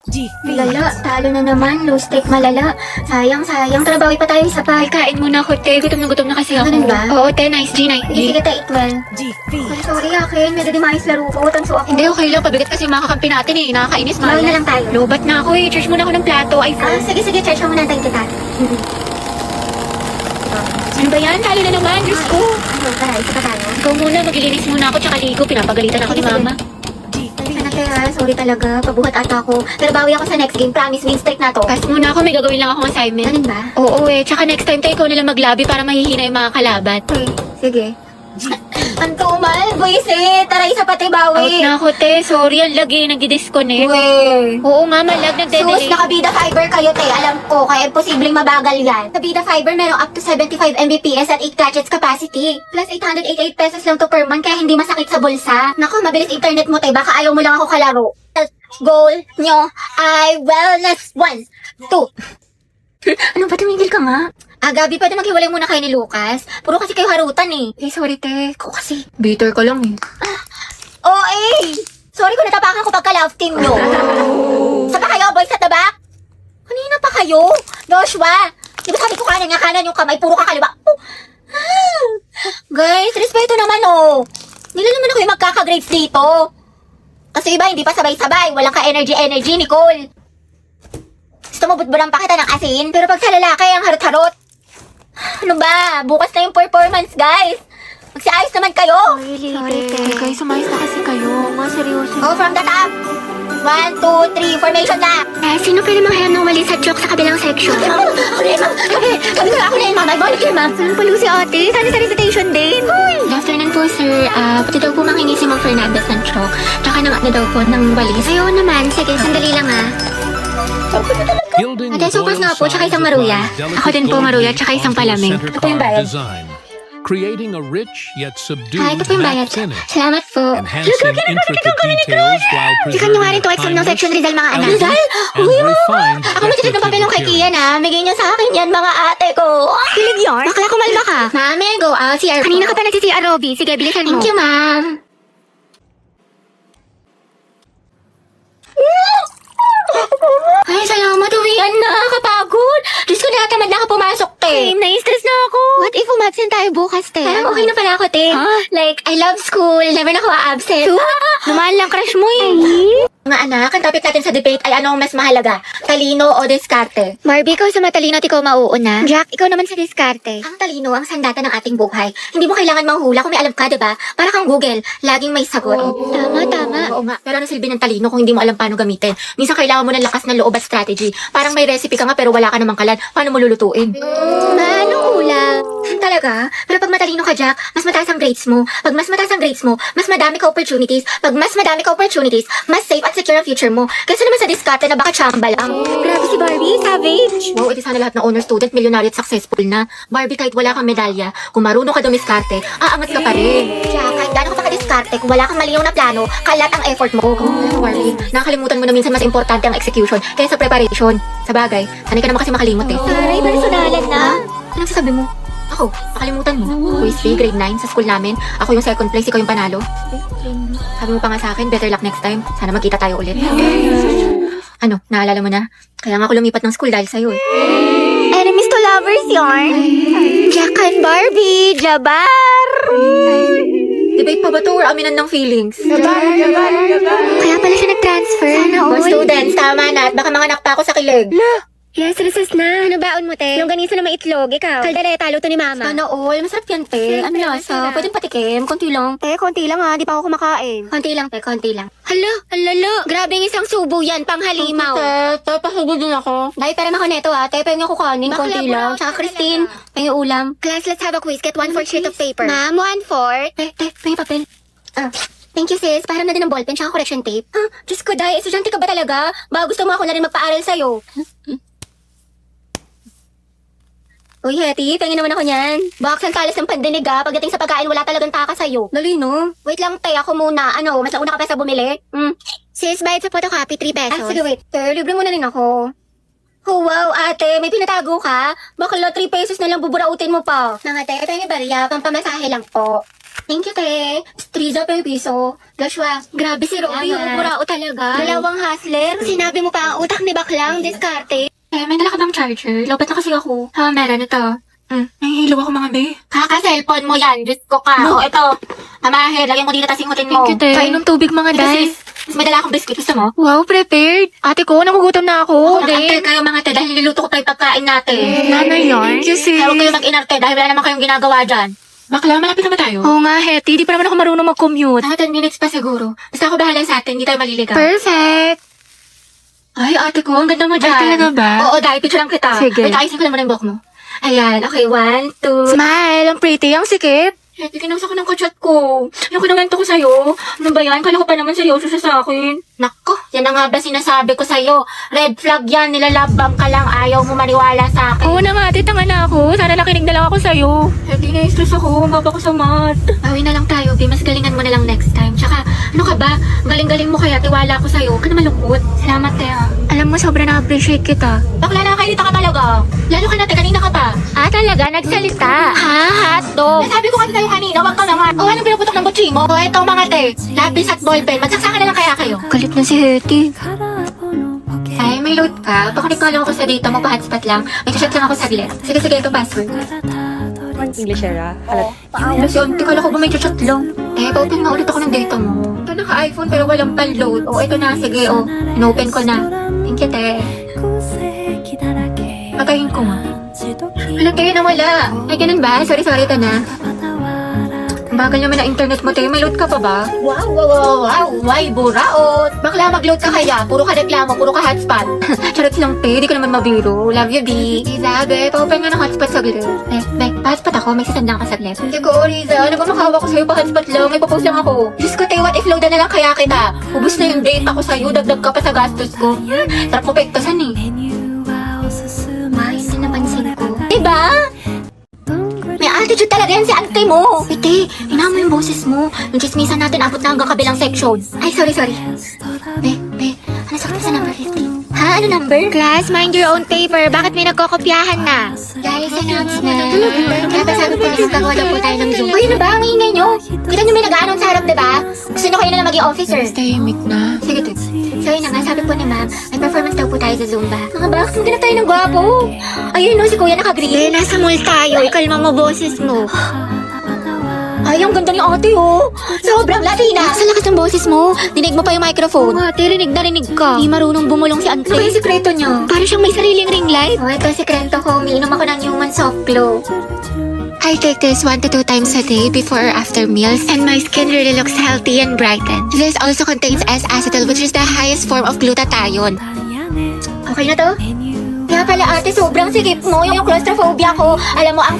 Malala, talo na naman. Low stake malala. Sayang. Trabawi pa tayo isa pa. Kain muna ako, te. Gutom na kasi ako. Ganun ba? Oo, te. Nice G. Sige tayo, eat well. Sorry akin, medyo di maayos laro ko. Tanso ako. Hindi, okay lang. Pabigat kasi yung mga kakampi natin eh. Nakakainis, Bawal mahal. na lang tayo. Lobat na ako eh. Charge muna ako ng plato. iPhone. Sige, charge mo muna tayo kita. Ano ba yan? Talo na naman. Diyos ko. Tara, isa pa tayo. Ikaw muna. Maglilinis muna ako tsaka ligo. Pinapagalitan ako ni Sige. mama. Sana kaya, sorry talaga. Pabuhat ata ako. Pero bawi ako sa next game. Promise, win streak na to. Pass muna ako. May gagawin lang akong assignment. Ganun ba? Oo eh. Tsaka next time tayo ikaw na lang maglabi para mahihina yung mga kalaban. Okay, sige. Antumal, buisit. Tara, isa pa tayo Out bawi. na ako, te. Sorry, ang lagi. Nagdi-disconnect. Uwe. Oo nga, malag. Sus, Nagde-delay. nakabida fiber kayo, te. Alam ko, kaya posibleng mabagal yan. Sa bida fiber, merong up to 75 Mbps at 8 gadgets capacity. Plus 888 pesos lang to per month, kaya hindi masakit sa bulsa. Naku, mabilis internet mo, te. Baka ayaw mo lang ako kalaro. Goal nyo ay wellness 1, 2. Ano ba, tumigil ka nga? Gabi, pwede maghiwalay muna kayo ni Lucas. Puro kasi kayo harutan eh. Sorry, te. Ako kasi. Bitter ka lang eh. Oh, sorry kung natapakan ko pagka-love team nyo. Sa pa kayo, boys at the back? Kanina pa kayo? Joshua, di ba sabi ko kanan yung kamay, puro kakaliwa. Guys, respeto naman oh. Nila naman ako yung magkaka-grades dito. Kasi iba, hindi pa sabay-sabay. Walang ka-energy, Nicole. Gusto mo butburan pa kita ng asin? Pero pag sa lalaki, ang harot-harot. Ano ba? Bukas na yung performance, guys. Magsiayos naman kayo. Sorry, te. Guys, sumayos na kasi kayo. Mga seryoso. Oh, from the top. 1, 2, 3, formation na. Sino pwede manghayan ng wali sa joke sa kabilang section? Ako na yun, ma'am. Ako na yun, ma'am. I've volunteer, ma'am. Saan pala si ate? Sana sa recitation din. Good afternoon po, sir. Pati daw po manghingi si Mang Fernandez ng joke. Tsaka ng daw po ng walis. Ayaw naman. Sige, sandali lang Ate, supas nga po, tsaka isang maruya. Ako din po, maruya, tsaka isang palamig. Ito po yung bayad. Creating a rich yet subdued Ito po yung bayad. matte finish, Salamat po. enhancing intricate details while Sikan nyo nga rin itong exam ng section result, mga anak. Rizal? and refined Ako magtitip ng papel ng kay Kian, ha? Bigay niya sa akin yan, mga ate ko. Kilig yarn? Bakla kumalma ka. Mami, go out. CR Kanina ka pa nagsi-CR, Robby. Sige, bilisan mo. Thank you, ma'am. Ay, salamat. Uwian na. Kapagod. Diyos ko, natamad na ako pumasok, te. Na-stress na ako. What if umabsent tayo bukas, te? Parang okay na pala ako, te. Huh? Like, I love school. Never na ako a-absent. Lumaan lang crush mo eh. Mga anak, ang topic natin sa debate ay ano ang mas mahalaga? Talino o diskarte? Barbie, ikaw sa matalino at ikaw mauuna. Jack, ikaw naman sa diskarte. Ang talino ang sandata ng ating buhay. Hindi mo kailangan manghula kung may alam ka, diba? Para kang Google, laging may sagot. Tama. Oo nga, pero ano silbi ng talino kung hindi mo alam paano gamitin? Minsan kailangan mo ng lakas ng loob at strategy. Parang may recipe ka nga pero wala ka namang kalan. Paano mo lulutuin? Anong ulam? Talaga? Pero pag matalino ka, Jack, mas mataas ang grades mo. Pag mas mataas ang grades mo, mas madami ka opportunities. Pag mas madami ka opportunities, mas safe at secure ang future mo. Kaysa naman sa diskarte na baka chamba lang. Grabe si Barbie, savage. Wow, edi sana lahat ng honor student, milyonaryo at successful na. Barbie, kahit wala kang medalya, kung marunong ka dumiskarte, aangat ka pa rin. Jack, kahit gano'n ka pa ka-diskarte, kung wala kang malinaw na plano, kalat ang effort mo. Barbie, nakakalimutan mo na minsan mas importante ang execution kaysa preparation. Sa bagay, sanay ka naman kasi makalimot eh. Aray, personalan na. Anong sasabi mo? Ako, nakalimutan mo. Quiz 3, grade 9, sa school namin. Ako yung second place, ikaw yung panalo. Sabi mo pa nga sa akin, better luck next time. Sana magkita tayo ulit. Ano, naalala mo na? Kaya nga ako lumipat ng school dahil sa'yo eh. Enemies to lovers yarn. Jack and Barbie, Jabar. Debate pa ba to or aminan ng feelings? Kaya pala siya nag-transfer. Sana Mga students, tama na at baka manganak pa ako sa kilig. Yes, recess na. Ano baon mo, te? Longganisa na maitlog, ikaw. Kaldereta, luto ni mama. Sana all, masarap yan, te. Ano lasa? Pwedeng patikim, konti lang. Te, konti lang ha. Di pa ako kumakain. Konti lang, te, konti lang. Hala, halala. Grabing isang subo yan, panghalimaw. Te, pasugod din ako. Dahil pera ako neto ha, te, pwede ako kanin, Bakla, konti bro. lang. Tsaka Christine, pwede ulam. Class, let's have a quiz. Get 1/4 sheet of paper. Ma'am, 1/4. Te, pwede papel. Thank you, sis. Param na din ng ballpen tsaka correction tape. Diyos ko, Day. Estudyante ka ba talaga? Ba gusto mo ako na rin magpaaral sa'yo? Uy, Hetty, pengin naman ako niyan. Box ang talas ng pandinig pagdating sa pagkain, wala talagang taka sa'yo. Dali, no? Wait lang, te. Ako muna. Ano, mas nauna ka pa sa bumili? Sis, bayad sa photocopy, 3 pesos. Sige, wait. Te, libre mo na rin ako. Oh, wow, ate. May pinatago ka? Bakla, 3 pesos na lang buburautin mo pa. Mga te, ito yung barya. Pampamasahe lang po. Thank you, te. Striza per piso. Joshua, grabe si Robby. Salamat. Burao talaga. Dalawang hustler. Sinabi mo pa ang utak ni baklang diskarte. May dala ka bang charger? Lobat na kasi ako. Meron ito. Nahihilo ako mga be. Kaka-cellphone mo yan. Diyos ko ka. No. Ito. Mamahe, lagyan mo dito tas ingutin mo. Thank you, te. Kainom tubig mga day. Mas may dala akong biscuit. Gusto mo? Wow, prepared. Ate ko, nagugutom na ako. Mag-antay kayo mga te dahil niluto ko pa yung pagkain natin. Nanay yarn? Kasi... Kaya huwag kayo mag-inarte dahil wala naman kayong ginagawa dyan. Bakla, malapit naman tayo. Oo nga, Hetty. Di pa naman ako marunong mag-commute. Mga 10 minutes pa siguro. Basta ako bahala sa atin. Hindi tayo maliligaw. Perfect. Ay, ate ko, ang ganda mo dyan. Ay, talaga ba? Oo, dahil picture lang kita. Sige. Wait, ayusin ko naman ang buhok mo. Ayan, okay, 1, 2. Smile. Ang pretty. Ang sikip. Ate, kinausa ko ng kachat ko. Yung kinamento ko sa'yo. Ano ba yan? Kala ko pa naman seryoso siya sa akin. Nako, yan na nga ba sinasabi ko sa'yo? Red flag yan, nilalabang ka lang. Ayaw mo maniwala sa akin. Oo na nga, ate. Tanga na ako. Sana nakinig na lang ako sa'yo. Hindi na-stress ako. Maba ko sa mat. Bawi na lang tayo, Bi. Mas galingan mo na lang next time. Tsaka, ano ka ba? Galing-galing mo kaya. Tiwala ko sa'yo. Huwag ka na malungkot. Salamat, Tea. Alam mo, sobrang na-appreciate kita. Bakla na, kainita ka talaga. Lalo ka natin, kanina ka pa. Talaga? Nagsalita? Ha? Hotdog? Nasabi ko kasi sa'yo kanina, wag ka naman. O, anong pinuputok ng butsi mo? O, eto mga te. Lapis at ballpen. Magsaksakan na lang kaya kayo. Galit na si Hetty. Ay, may load ka. Pakunik ka lang ako sa data mo, pa-hotspot lang. May chat lang ako saglit. Sige, sige, ito password. English era. Halat. Lasyon, di kala ko ba may chat lang. Pa-open nga ulit ako ng data mo. Ito naka-iPhone pero walang pan-load. O, ito na. Sige, o. In-open ko na. Thank you, te. Patayin ko nga. Alam kayo na wala. Ay, ganun ba? Sorry, ito na. Ang bagal naman na internet mo, te. May load ka pa ba? Wow, wow, wow, wow. Why, buraot. Bakla, mag-load ka kaya. Puro ka reklamo, puro ka hotspot. Charot lang, te. Di ko naman mabiro. Love you, B. Riza, be. Pa-open nga ng hotspot saglit. Be, pa-hotspot ako. May sasandang ka saglit. Hindi ko, Riza. Ano ba makawa ko sa'yo pa-hotspot lang? May papost lang ako. Diyos ko, te. What if load na lang kaya kita? Ubus na yung data ko sa'yo. Dagdag ka pa sa gastos ko. Sarap mo pektasan eh. May sinapansin ko. Diba? May attitude talaga yan si ante mo. Ite, ina mo yung boses mo. Yung chismisan natin abot na hanggang kabilang section. Ay, sorry. Be, ano sakit sa number 15? Ha? Ano number? Class, mind your own paper. Bakit may nagkokopyahan na? Guys, announcement. Kaya pa sabi ko na gagawa na po tayo ng Zoom. Uy, ano ba? Ang ingay nyo. Kita nyo may nag-aanong sa harap, diba? Gusto nyo kayo na lang maging officer. Tahimik na. Sige, Tits. So yun na nga, sabi po ni ma'am, may performance daw po tayo sa Zumba. Mga box, hindi na tayo ng gwapo. Ayun no, si kuya naka-green. Nasa mall tayo. Ikalma mo boses mo. Ay, ang ganda ni ate, oh. Sobrang Latina. Sa lakas ng boses mo. Dinig mo pa yung microphone. Ate, rinig na rinig ka. Di marunong bumulong si Ante. Ano ba yung sikreto nyo? Para siyang may sariling ring light. Oh, ito sikreto ko. Umiinom ako ng human soft glow. I take this 1 to 2 times a day before or after meals, and my skin really looks healthy and brightened. This also contains S-acetyl, which is the highest form of glutathione. Okay na to? Kaya pala ate, sobrang sikip mo. Yung claustrophobia ko. Alam mo, ang